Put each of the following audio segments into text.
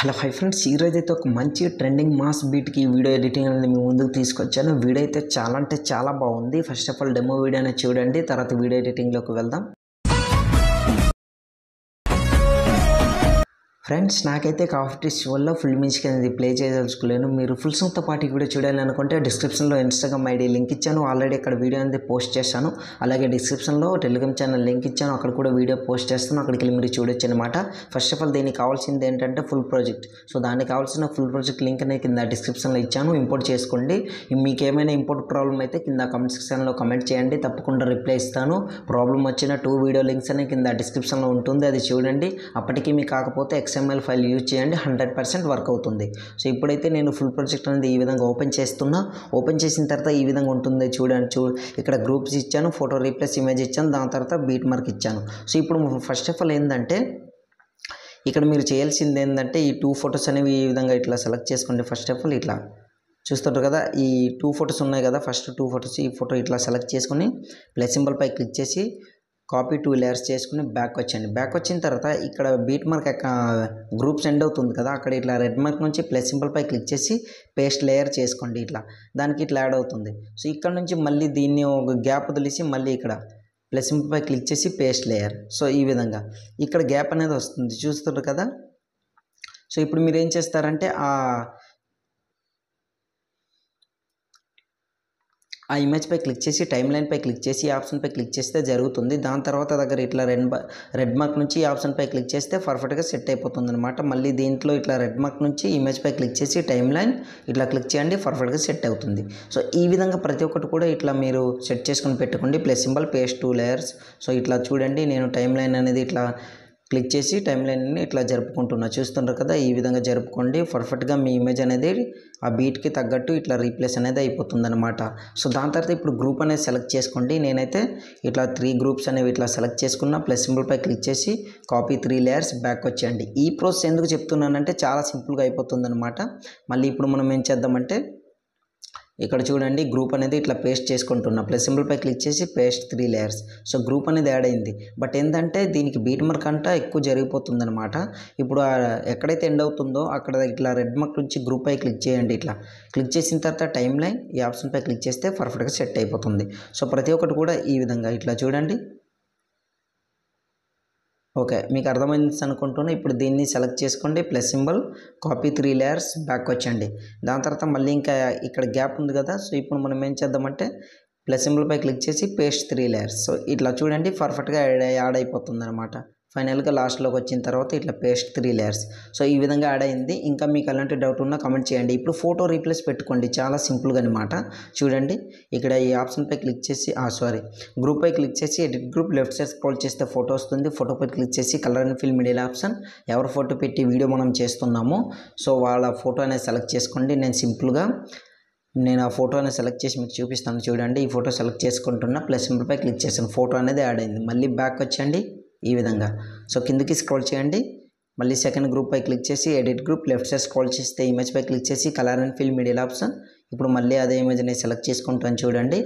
Hello hi friends, ఈరోజు అయితే ఒక మంచి ట్రెండింగ్ మాస్ బీట్కి వీడియో ఎడిటింగ్ అనేది మీ ముందుకు తీసుకొచ్చాను. వీడియో అయితే చాలా అంటే చాలా బాగుంది. First of all demo video అనేది చూడండి, తర్వాత వీడియో ఎడిటింగ్లోకి వెళ్దాం. ఫ్రెండ్స్, నాకైతే కాఫీ వల్ల ఫుల్ మ్యూజిక్ అనేది ప్లే చేయదలుచుకోలేను. మీరు ఫుల్ సాంగ్తో పాటు వీడియో చూడాలి అనుకుంటే డిస్క్రిప్షన్లో ఇన్స్టాగ్రామ్ ఐడి లింక్ ఇచ్చాను. ఆల్రెడీ అక్కడ వీడియో అనేది పోస్ట్ చేశాను. అలాగే డిస్క్రిప్షన్లో టెలిగ్రామ్ ఛానల్ లింక్ ఇచ్చాను, అక్కడ కూడా వీడియో పోస్ట్ చేస్తాను. అక్కడికి వెళ్ళి మీరు చూడొచ్చు అనమాట. ఫస్ట్ ఆఫ్ ఆల్ దీనికి కావాల్సింది ఏంటంటే ఫుల్ ప్రాజెక్ట్. సో దానికి కావాల్సిన ఫుల్ ప్రాజెక్ట్ లింక్ అనేది కింద డిస్క్రిప్షన్లో ఇచ్చాను. ఇంపోర్ట్ చేసుకోండి. మీకు ఏమైనా ఇంపోర్ట్ ప్రాబ్లం అయితే కింద కామెంట్ సెక్షన్లో కామెంట్ చేయండి, తప్పకుండా రిప్లై ఇస్తాను. ప్రాబ్లం వచ్చిన 2 వీడియో లింక్స్ అనేవి కింద డిస్క్రిప్షన్లో ఉంటుంది, అది చూడండి. అప్పటికి మీకు కాకపోతే XML ఫైల్ యూజ్ చేయండి, 100% వర్క్ అవుతుంది. సో ఇప్పుడైతే నేను ఫుల్ ప్రాజెక్ట్ అనేది ఈ విధంగా ఓపెన్ చేస్తున్నా. ఓపెన్ చేసిన తర్వాత ఈ విధంగా ఉంటుంది చూడండి. ఇక్కడ గ్రూప్స్ ఇచ్చాను, ఫోటో రీప్లేస్ ఇమేజ్ ఇచ్చాను, దాని తర్వాత బీట్ మార్క్ ఇచ్చాను. సో ఇప్పుడు ఫస్ట్ ఆఫ్ ఆల్ ఏంటంటే ఇక్కడ మీరు చేయాల్సింది ఏంటంటే ఈ 2 ఫొటోస్ అనేవి ఈ విధంగా ఇట్లా సెలెక్ట్ చేసుకోండి. ఫస్ట్ ఆఫ్ ఆల్ ఇట్లా చూస్తుంటారు కదా, ఈ 2 ఫొటోస్ ఉన్నాయి కదా, ఫస్ట్ 2 ఫొటోస్, ఈ ఫోటో ఇట్లా సెలెక్ట్ చేసుకుని ప్లస్ సింబల్ పై క్లిక్ చేసి కాపీ 2 లేయర్స్ చేసుకుని బ్యాక్ వచ్చండి. బ్యాక్ వచ్చిన తర్వాత ఇక్కడ బీట్ మార్క్ గ్రూప్స్ ఎండ్ అవుతుంది కదా, అక్కడ ఇట్లా రెడ్ మార్క్ నుంచి ప్లస్ సింబల్ పై క్లిక్ చేసి పేస్ట్ లేయర్ చేసుకోండి. ఇట్లా దానికి ఇట్లా యాడ్ అవుతుంది. సో ఇక్కడ నుంచి మళ్ళీ దీన్ని ఒక గ్యాప్ వదిలేసి మళ్ళీ ఇక్కడ ప్లస్ సింబల్ పై క్లిక్ చేసి పేస్ట్ లేయర్. సో ఈ విధంగా ఇక్కడ గ్యాప్ అనేది వస్తుంది, చూస్తారు కదా. సో ఇప్పుడు మీరు ఏం చేస్తారంటే ఆ ఇమేజ్పై క్లిక్ చేసి టైమ్ లైన్పై క్లిక్ చేసి ఈ ఆప్షన్పై క్లిక్ చేస్తే జరుగుతుంది. దాని తర్వాత దగ్గర ఇట్లా రెడ్ మార్క్ నుంచి ఈ ఆప్షన్పై క్లిక్ చేస్తే పర్ఫెక్ట్గా సెట్ అయిపోతుంది అనమాట. మళ్ళీ దీంట్లో ఇట్లా రెడ్ మార్క్ నుంచి ఇమేజ్పై క్లిక్ చేసి టైమ్ లైన్ ఇట్లా క్లిక్ చేయండి, పర్ఫెక్ట్గా సెట్ అవుతుంది. సో ఈ విధంగా ప్రతి ఒక్కటి కూడా ఇట్లా మీరు సెట్ చేసుకుని పెట్టుకోండి. Plus symbol paste 2 layers. So ఇట్లా చూడండి, నేను టైమ్ లైన్ అనేది ఇట్లా క్లిక్ చేసి టైమ్ లైన్ని ఇట్లా జరుపుకుంటున్నా, చూస్తుంటారు కదా. ఈ విధంగా జరుపుకోండి, పర్ఫెక్ట్గా మీ ఇమేజ్ అనేది ఆ బీట్కి తగ్గట్టు ఇట్లా రీప్లేస్ అనేది అయిపోతుంది అనమాట. సో దాని తర్వాత ఇప్పుడు గ్రూప్ అనేది సెలెక్ట్ చేసుకోండి. నేనైతే ఇట్లా 3 గ్రూప్స్ అనేవి ఇట్లా సెలెక్ట్ చేసుకున్న, ప్లస్ సింబల్పై క్లిక్ చేసి కాపీ 3 లేయర్స్ బ్యాక్ వచ్చేయండి. ఈ ప్రాసెస్ ఎందుకు చెప్తున్నానంటే చాలా సింపుల్గా అయిపోతుంది అనమాట. మళ్ళీ ఇప్పుడు మనం ఏం చేద్దామంటే ఇక్కడ చూడండి, గ్రూప్ అనేది ఇట్లా పేస్ట్ చేసుకుంటున్నా, ప్లస్ సింబల్పై క్లిక్ చేసి పేస్ట్ 3 లేయర్స్. సో గ్రూప్ అనేది యాడ్ అయింది. బట్ ఏంటంటే దీనికి బీట్ మార్క్ అంతా ఎక్కువ జరిగిపోతుంది అనమాట. ఇప్పుడు ఎక్కడైతే ఎండ్ అవుతుందో అక్కడ ఇట్లా రెడ్ మార్క్ నుంచి గ్రూప్ పై క్లిక్ చేయండి. ఇట్లా క్లిక్ చేసిన తర్వాత టైమ్ లైన్ ఈ ఆప్షన్పై క్లిక్ చేస్తే పర్ఫెక్ట్గా సెట్ అయిపోతుంది. సో ప్రతి ఒక్కటి కూడా ఈ విధంగా ఇట్లా చూడండి. ఓకే, మీకు అర్థమైంది అనుకుంటున్నా. ఇప్పుడు దీన్ని సెలెక్ట్ చేసుకోండి, plus symbol copy 3 layers back వచ్చండి. దాని తర్వాత మళ్ళీ ఇంకా ఇక్కడ గ్యాప్ ఉంది కదా. సో ఇప్పుడు మనం ఏం చేద్దామంటే ప్లస్ సింబల్పై క్లిక్ చేసి పేస్ట్ 3 లేయర్స్. సో ఇట్లా చూడండి, పర్ఫెక్ట్గా యాడ్ అయిపోతుంది అనమాట. ఫైనల్గా లాస్ట్లోకి వచ్చిన తర్వాత ఇట్లా పేస్ట్ 3 లేయర్స్. సో ఈ విధంగా యాడ్ అయింది. ఇంకా మీకు అలాంటి డౌట్ ఉన్నా కామెంట్ చేయండి. ఇప్పుడు ఫోటో రీప్లేస్ పెట్టుకోండి, చాలా సింపుల్గా అనమాట. చూడండి, ఇక్కడ ఈ ఆప్షన్పై క్లిక్ చేసి గ్రూప్పై క్లిక్ చేసి edit group left side scroll చేస్తే ఫోటో వస్తుంది. ఫోటోపై క్లిక్ చేసి colour and fill middle option, ఎవరు ఫోటో పెట్టి వీడియో మనం చేస్తున్నామో సో వాళ్ళ ఫోటో అనేది సెలెక్ట్ చేసుకోండి. నేను ఆ ఫోటో అనేది సెలెక్ట్ చేసి మీకు చూపిస్తాను. చూడండి, ఈ ఫోటో సెలెక్ట్ చేసుకుంటున్నా, ప్లస్ సింబల్పై క్లిక్ చేసాను, ఫోటో అనేది యాడ్ అయింది. మళ్ళీ బ్యాక్ వచ్చండి ఈ విధంగా. సో కిందకి స్క్రోల్ చేయండి, మళ్ళీ సెకండ్ గ్రూప్పై క్లిక్ చేసి edit group left side scroll చేస్తే ఇమేజ్పై క్లిక్ చేసి colour and fill middle option. ఇప్పుడు మళ్ళీ అదే ఇమేజ్ని సెలెక్ట్ చేసుకుంటాను. చూడండి,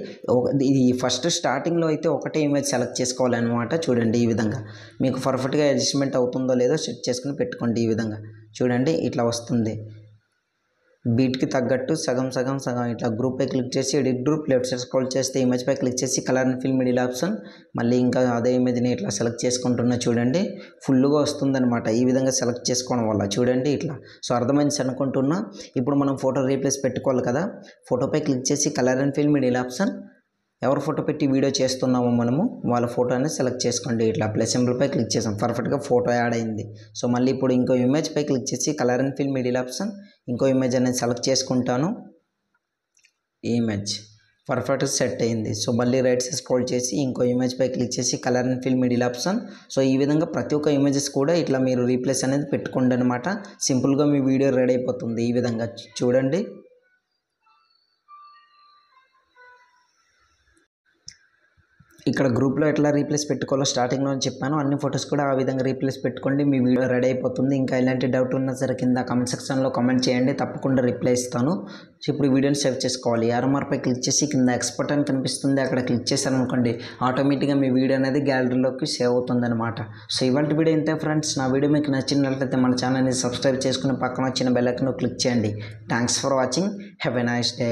ఇది ఫస్ట్ స్టార్టింగ్లో అయితే ఒకటే ఇమేజ్ సెలెక్ట్ చేసుకోవాలన్నమాట. చూడండి, ఈ విధంగా మీకు పర్ఫెక్ట్గా అడ్జస్ట్మెంట్ అవుతుందో లేదో సెట్ చేసుకుని పెట్టుకోండి. ఈ విధంగా చూడండి, ఇట్లా వస్తుంది. బీట్కి తగ్గట్టు సగం ఇట్లా గ్రూప్పై క్లిక్ చేసి edit group left side scroll చేస్తే ఇమేజ్పై క్లిక్ చేసి colour and fill middle option. మళ్ళీ ఇంకా అదే ఇమేజ్ని ఇట్లా సెలెక్ట్ చేసుకుంటున్నా. చూడండి, ఫుల్గా వస్తుందన్నమాట ఈ విధంగా సెలెక్ట్ చేసుకోవడం వల్ల. చూడండి ఇట్లా. సో అర్థమైంది అనుకుంటున్నా. ఇప్పుడు మనం ఫోటో రీప్లేస్ పెట్టుకోవాలి కదా. ఫోటోపై క్లిక్ చేసి colour and fill middle option, ఎవరు ఫోటో పెట్టి వీడియో చేస్తున్నామో మనము వాళ్ళ ఫోటో అనేది సెలెక్ట్ చేసుకోండి. ఇట్లా ప్లస్ సింబల్పై క్లిక్ చేసాం, పర్ఫెక్ట్గా ఫోటో యాడ్ అయింది. సో మళ్ళీ ఇప్పుడు ఇంకో ఇమేజ్పై క్లిక్ చేసి colour and fill middle option, ఇంకో ఇమేజ్ అనేది సెలెక్ట్ చేసుకుంటాను. ఈ ఇమేజ్ పర్ఫెక్ట్గా సెట్ అయింది. సో మళ్ళీ రైట్ సైడ్ స్క్రోల్ చేసి ఇంకో ఇమేజ్పై క్లిక్ చేసి colour and fill middle option. So ఈ విధంగా ప్రతి ఒక్క ఇమేజెస్ కూడా ఇట్లా మీరు రీప్లేస్ అనేది పెట్టుకోండి అనమాట. సింపుల్గా మీ వీడియో రెడీ అయిపోతుంది. ఈ విధంగా చూడండి. ఇక్కడ గ్రూప్లో ఎట్లా రీప్లేస్ పెట్టుకోవాలో స్టార్టింగ్లో చెప్పాను. అన్ని ఫొటోస్ కూడా ఆ విధంగా రీప్లేస్ పెట్టుకోండి. మీ వీడియో రెడీ అయిపోతుంది. ఇంకా ఎలాంటి డౌట్ ఉన్నా సరే కింద కామెంట్ సెక్షన్లో కామెంట్ చేయండి, తప్పకుండా రిప్లై ఇస్తాను. సో ఇప్పుడు వీడియోని సేవ్ చేసుకోవాలి. ఆర్ఎంఆర్పై క్లిక్ చేసి కింద ఎక్స్పోర్ట్ అని కనిపిస్తుంది, అక్కడ క్లిక్ చేశారనుకోండి ఆటోమేటిక్గా మీ వీడియో అనేది గ్యాలరీలోకి సేవ్ అవుతుంది అనమాట. సో ఇవాళ వీడియో ఇంతే ఫ్రెండ్స్. నా వీడియో మీకు నచ్చినట్లయితే మన ఛానల్ని సబ్స్క్రైబ్ చేసుకుని పక్కన వచ్చిన బెల్ ఐకాన్ క్లిక్ చేయండి. Thanks for watching. Have a nice day.